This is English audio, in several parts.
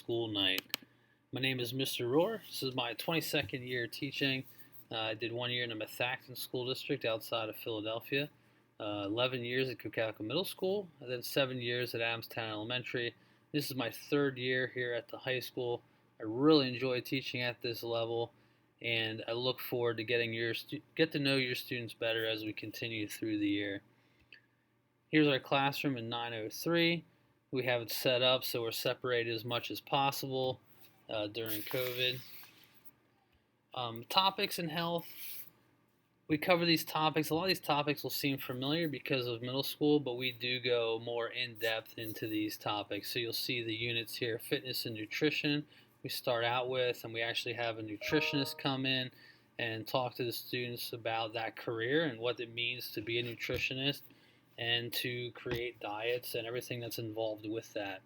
school night. My name is Mr. Rohrer. This is my 22nd year teaching. I did 1 year in the Methacton School District outside of Philadelphia, 11 years at Cocalco Middle School, and then 7 years at Adamstown Elementary. This is my 3rd year here at the high school. I really enjoy teaching at this level, and I look forward to get to know your students better as we continue through the year. Here's our classroom in 903. We have it set up so we're separated as much as possible during COVID. Topics in health. We cover these topics. A lot of these topics will seem familiar because of middle school, but we do go more in depth into these topics. So you'll see the units here, fitness and nutrition. We start out with, and we actually have a nutritionist come in and talk to the students about that career and what it means to be a nutritionist and to create diets and everything that's involved with that.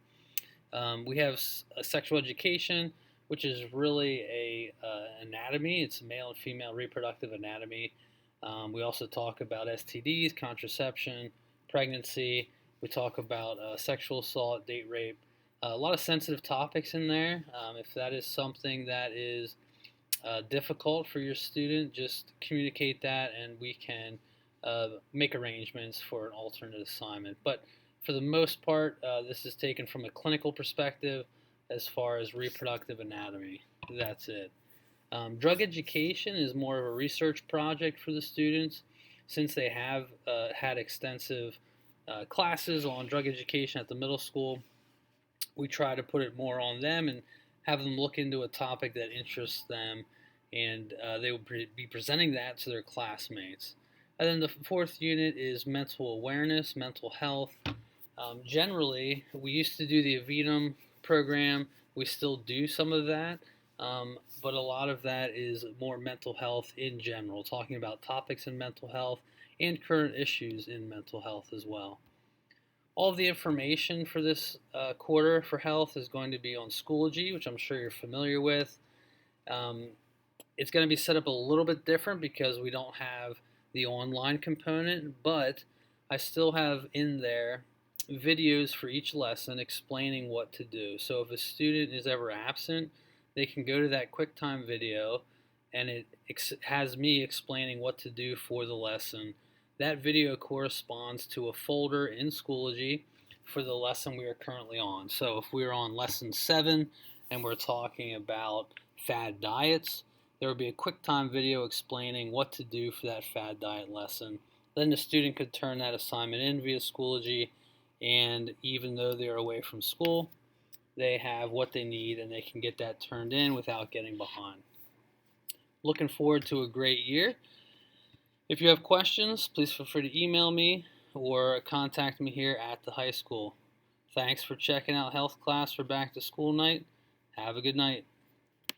We have a sexual education, which is really anatomy. It's male and female reproductive anatomy. We also talk about STDs, contraception, pregnancy. We talk about sexual assault, date rape. A lot of sensitive topics in there. If that is something that is difficult for your student, just communicate that and we can make arrangements for an alternate assignment. But for the most part, this is taken from a clinical perspective as far as reproductive anatomy. That's it. Drug education is more of a research project for the students. Since they have had extensive classes on drug education at the middle school, we try to put it more on them and have them look into a topic that interests them, and they will be presenting that to their classmates. And then the 4th unit is mental awareness, mental health. Generally, we used to do the Avidum program. We still do some of that, but a lot of that is more mental health in general, talking about topics in mental health and current issues in mental health as well. All of the information for this quarter for health is going to be on Schoology, which I'm sure you're familiar with. It's going to be set up a little bit different because we don't have the online component, but I still have in there videos for each lesson explaining what to do. So if a student is ever absent, they can go to that QuickTime video and it has me explaining what to do for the lesson. That video corresponds to a folder in Schoology for the lesson we are currently on. So if we're on lesson 7 and we're talking about fad diets, there will be a QuickTime video explaining what to do for that fad diet lesson. Then the student could turn that assignment in via Schoology, and even though they're away from school, they have what they need and they can get that turned in without getting behind. Looking forward to a great year. If you have questions, please feel free to email me or contact me here at the high school. Thanks for checking out health class for back to school night. Have a good night.